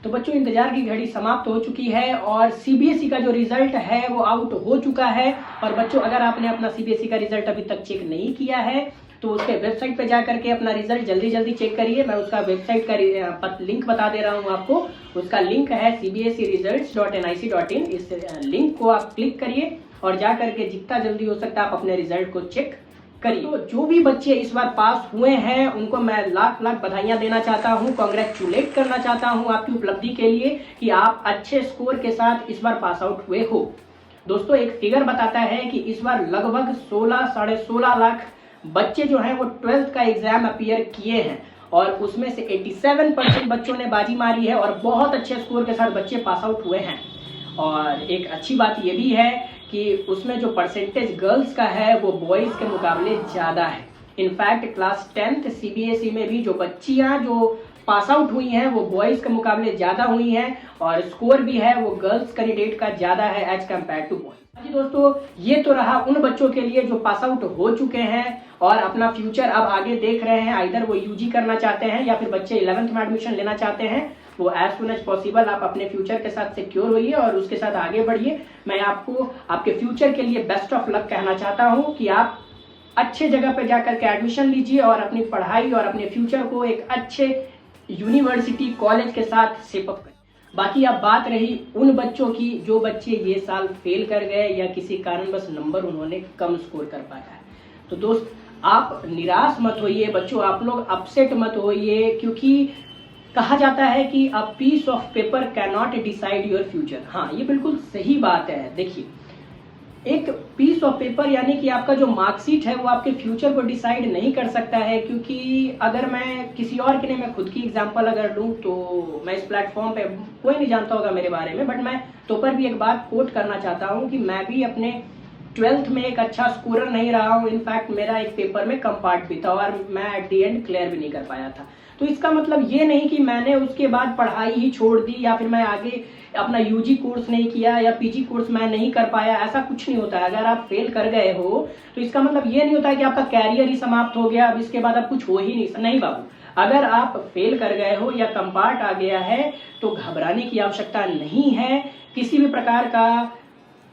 तो बच्चों इंतजार की घड़ी समाप्त हो चुकी है और सीबीएसई का जो रिजल्ट है वो आउट हो चुका है। और बच्चों अगर आपने अपना सीबीएसई का रिजल्ट अभी तक चेक नहीं किया है तो उसके वेबसाइट पे जा करके अपना रिजल्ट जल्दी जल्दी चेक करिए। मैं उसका वेबसाइट का लिंक बता दे रहा हूँ आपको। उसका लिंक है cbseresults.nic.in। इस लिंक को आप क्लिक करिए और जा करके जितना जल्दी हो सकता है आप अपने रिजल्ट को चेक करिए। तो जो भी बच्चे इस बार पास हुए हैं उनको मैं लाख लाख बधाइयां देना चाहता हूं, कांग्रेचुलेट करना चाहता हूं आपकी उपलब्धि के लिए कि आप अच्छे स्कोर के साथ इस बार पास आउट हुए हो। दोस्तों एक फिगर बताता है कि इस बार लगभग 16-16.5 लाख बच्चे जो हैं वो 12th का एग्जाम अपीयर किए हैं और उसमें से 87% बच्चों ने बाजी मारी है और बहुत अच्छे स्कोर के साथ बच्चे पास आउट हुए हैं। और एक अच्छी बात ये भी है कि उसमें जो परसेंटेज गर्ल्स का है वो बॉयज़ के मुकाबले ज़्यादा है। इनफैक्ट क्लास 10th सीबीएसई में भी जो बच्चियां जो पास आउट हुई हैं वो बॉयज़ के मुकाबले ज़्यादा हुई हैं और स्कोर भी है वो गर्ल्स कैंडिडेट का ज़्यादा है एज कम्पेयर टू बॉयज़। जी दोस्तों ये तो रहा उन बच्चों के लिए जो पास आउट हो चुके हैं और अपना फ्यूचर अब आगे देख रहे हैं। आइदर वो यूजी करना चाहते हैं या फिर बच्चे 11th में एडमिशन लेना चाहते हैं। वो एज सुन एज पॉसिबल आप अपने फ्यूचर के साथ सिक्योर होइए और उसके साथ आगे बढ़िए। मैं आपको आपके फ्यूचर के लिए बेस्ट ऑफ लक कहना चाहता हूँ कि आप अच्छे जगह पे जाकर के एडमिशन लीजिए और अपनी पढ़ाई और अपने फ्यूचर को एक अच्छे यूनिवर्सिटी कॉलेज के साथ शेपअप करें। बाकी अब बात रही उन बच्चों की जो बच्चे ये साल फेल कर गए या किसी कारणवश नंबर उन्होंने कम स्कोर कर पाया है। तो दोस्त आप निराश मत होइए, बच्चों आप लोग अपसेट मत होइए, क्योंकि कहा जाता है कि a piece of paper can not decide your future. हाँ ये बिल्कुल सही बात है। देखिए एक पीस ऑफ पेपर यानी कि आपका जो मार्कशीट है वो आपके फ्यूचर को डिसाइड नहीं कर सकता है। क्योंकि अगर मैं किसी और के लिए मैं खुद की एग्जांपल अगर लूँ तो मैं इस प्लेटफॉर्म पे कोई नहीं जानता होगा मेरे बारे में, बट मैं तो पर भी एक बात कोट करना चाहता हूँ कि मैं भी अपने 12th में एक अच्छा स्कोरर नहीं रहा हूँ। इनफैक्ट मेरा एक पेपर में कम पार्ट भी था और मैं एट दी एंड क्लियर भी नहीं कर पाया था। तो इसका मतलब ये नहीं कि मैंने उसके बाद पढ़ाई ही छोड़ दी या फिर मैं आगे अपना यूजी कोर्स नहीं किया या पीजी कोर्स मैं नहीं कर पाया, ऐसा कुछ नहीं होता है। अगर आप फेल कर गए हो तो इसका मतलब ये नहीं होता है कि आपका कैरियर ही समाप्त हो गया, अब इसके बाद अब कुछ हो ही नहीं बाबू। अगर आप फेल कर गए हो या कम पार्ट आ गया है तो घबराने की आवश्यकता नहीं है। किसी भी प्रकार का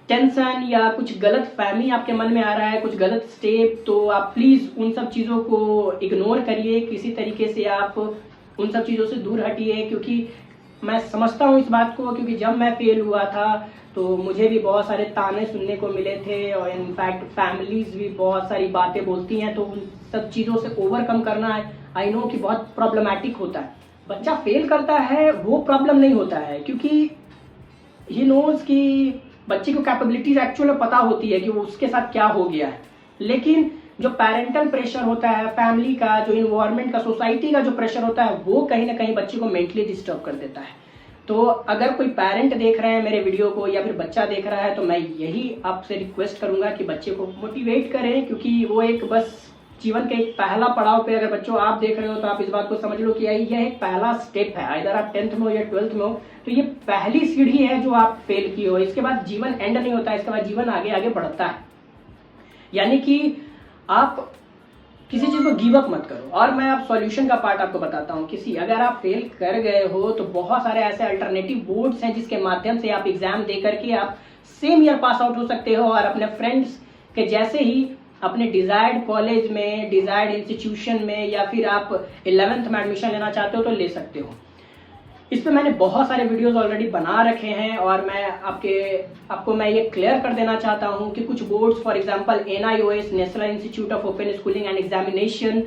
टेंशन या कुछ गलत फहमी आपके मन में आ रहा है, कुछ गलत स्टेप, तो आप प्लीज उन सब चीजों को इग्नोर करिए। किसी तरीके से आप उन सब चीजों से दूर हटिए, क्योंकि मैं समझता हूँ इस बात को, क्योंकि जब मैं फेल हुआ था तो मुझे भी बहुत सारे ताने सुनने को मिले थे और इनफैक्ट फैमिलीज भी बहुत सारी बातें बोलती हैं। तो उन सब चीज़ों से ओवरकम करना आई नो कि बहुत प्रॉब्लमैटिक होता है। बच्चा फेल करता है वो प्रॉब्लम नहीं होता है, क्योंकि ही नोज कि बच्चे को कैपेबिलिटीज एक्चुअली पता होती है कि वो उसके साथ क्या हो गया है। लेकिन जो पेरेंटल प्रेशर होता है, फैमिली का, जो इन्वायरमेंट का, सोसाइटी का जो प्रेशर होता है, वो कहीं ना कहीं बच्चे को मेंटली डिस्टर्ब कर देता है। तो अगर कोई पेरेंट देख रहे हैं मेरे वीडियो को या फिर बच्चा देख रहा है तो मैं यही आपसे रिक्वेस्ट करूंगा कि बच्चे को मोटिवेट करें, क्योंकि वो एक बस जीवन के एक पहला पड़ाव पे अगर बच्चों आप देख रहे हो तो आप इस बात को समझ लो कि यह एक पहला स्टेप है। अगर आप 10th में हो या 12th में हो तो ये पहली सीढ़ी है जो आप फेल की हो। इसके बाद जीवन एंड नहीं होता है, इसके बाद जीवन आगे आगे बढ़ता है। यानी कि आप किसी चीज को गिव अप मत करो। और मैं अब सॉल्यूशन का पार्ट आपको बताता हूँ। अगर आप फेल कर गए हो तो बहुत सारे ऐसे अल्टरनेटिव बोर्ड्स हैं जिसके माध्यम से आप एग्जाम दे करके आप सेम ईयर पास आउट हो सकते हो और अपने फ्रेंड्स के जैसे ही अपने डिजायर्ड कॉलेज में, डिजायर्ड इंस्टीट्यूशन में या फिर आप 11th में एडमिशन लेना चाहते हो तो ले सकते हो। इस पे मैंने बहुत सारे वीडियोस ऑलरेडी बना रखे हैं और मैं आपको मैं ये क्लियर कर देना चाहता हूँ कि कुछ boards for example NIOS national institute of open schooling and examination,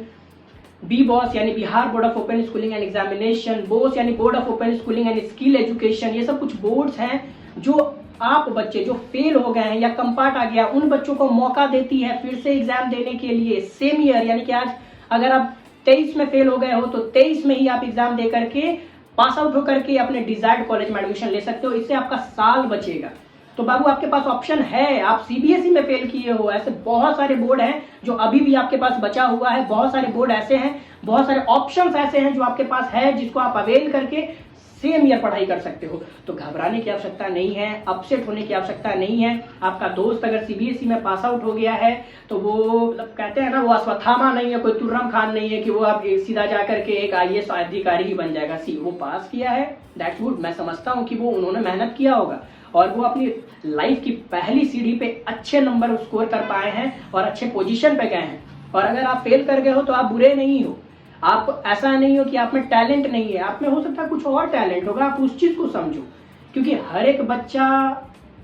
BOS यानी Bihar board of open schooling and examination, BOS यानी board of open schooling and skill education, ये सब कुछ बोर्ड्स हैं जो आप बच्चे जो फेल हो गए हैं या कम पार्ट आ गया उन बच्चों को मौका देती है फिर से एग्जाम देने के लिए सेम ईयर। यानी कि आज अगर आप 23 में फेल हो गए हो तो 23 में ही आप एग्जाम दे करके पास आउट होकर के अपने डिजायर्ड कॉलेज में एडमिशन ले सकते हो। इससे आपका साल बचेगा। तो बाबू आपके पास ऑप्शन है। आप सीबीएसई में फेल किए हो, ऐसे बहुत सारे बोर्ड हैं जो अभी भी आपके पास बचा हुआ है। बहुत सारे बोर्ड ऐसे हैं, बहुत सारे ऑप्शंस ऐसे हैं जो आपके पास है, जिसको आप अवेल करके सेम ईयर पढ़ाई कर सकते हो। तो घबराने की आवश्यकता नहीं है, अपसेट होने की आवश्यकता नहीं है। आपका दोस्त अगर सीबीएसई में पास आउट हो गया है तो वो मतलब कहते हैं ना, वो अश्वत्थामा नहीं है, कोई तुर्रम खान नहीं है कि वो आप सीधा जा करके एक IAS अधिकारी ही बन जाएगा। सी वो पास किया है, दैट्स गुड। मैं समझता हूँ कि वो उन्होंने मेहनत किया होगा और वो अपनी लाइफ की पहली सीढ़ी पे अच्छे नंबर स्कोर कर पाए हैं और अच्छे पोजीशन पे गए हैं। और अगर आप फेल कर गए हो तो आप बुरे नहीं हो। आप ऐसा नहीं हो कि आप में टैलेंट नहीं है, आप में हो सकता है कुछ और टैलेंट होगा, आप उस चीज को समझो। क्योंकि हर एक बच्चा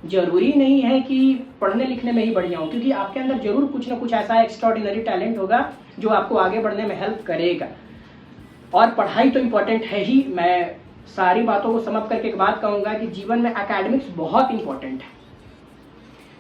जरूरी नहीं है कि पढ़ने लिखने में ही बढ़िया हो, क्योंकि आपके अंदर जरूर कुछ ना कुछ ऐसा एक्स्ट्राऑर्डिनरी टैलेंट होगा जो आपको आगे बढ़ने में हेल्प करेगा। और पढ़ाई तो इम्पोर्टेंट है ही। मैं सारी बातों को समाप्त करके एक बात कहूंगा कि जीवन में एकेडमिक्स बहुत इंपॉर्टेंट है।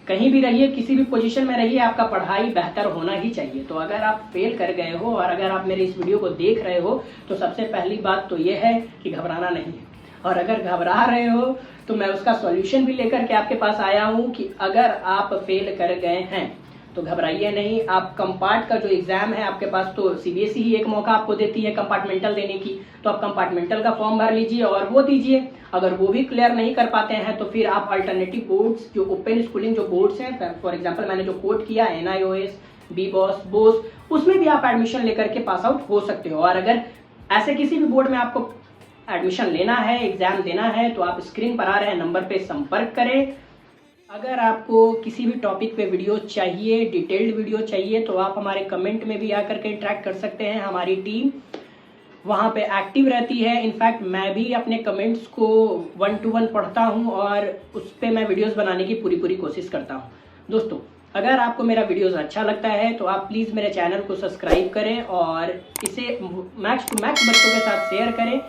कहीं भी रहिए, किसी भी पोजीशन में रहिए, आपका पढ़ाई बेहतर होना ही चाहिए। तो अगर आप फेल कर गए हो और अगर आप मेरे इस वीडियो को देख रहे हो तो सबसे पहली बात तो ये है कि घबराना नहीं है। और अगर घबरा रहे हो तो मैं उसका सॉल्यूशन भी लेकर के आपके पास आया हूँ कि अगर आप फेल कर गए हैं तो घबराइए नहीं। आप कंपार्ट का जो एग्जाम है आपके पास, तो सीबीएसई ही एक मौका आपको देती है कंपार्टमेंटल देने की, तो आप कंपार्टमेंटल का फॉर्म भर लीजिए और वो दीजिए। अगर वो भी क्लियर नहीं कर पाते हैं तो फिर आप अल्टरनेटिव बोर्ड्स, जो ओपन स्कूलिंग जो बोर्ड्स हैं, फॉर एग्जांपल मैंने जो कोट किया NIOS, BBOS, बोस, उसमें भी आप एडमिशन लेकर के पास आउट हो सकते हो। और अगर ऐसे किसी भी बोर्ड में आपको एडमिशन लेना है, एग्जाम देना है, तो आप स्क्रीन पर आ रहे नंबर पे संपर्क करें। अगर आपको किसी भी टॉपिक पे वीडियो चाहिए, डिटेल्ड वीडियो चाहिए, तो आप हमारे कमेंट में भी आकर के इंटरेक्ट कर सकते हैं। हमारी टीम वहाँ पे एक्टिव रहती है। इनफैक्ट मैं भी अपने कमेंट्स को 1 to 1 पढ़ता हूँ और उस पर मैं वीडियोस बनाने की पूरी कोशिश करता हूँ। दोस्तों, अगर आपको मेरा वीडियोस अच्छा लगता है तो आप प्लीज़ मेरे चैनल को सब्सक्राइब करें और इसे मैक्स टू मैक्स बच्चों के साथ शेयर करें,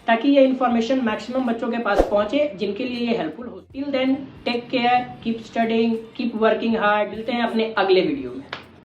ताकि ये इन्फॉर्मेशन मैक्सिमम बच्चों के पास पहुंचे जिनके लिए ये हेल्पफुल हो। Till then, take care, keep studying, keep working hard. मिलते हैं अपने अगले वीडियो में।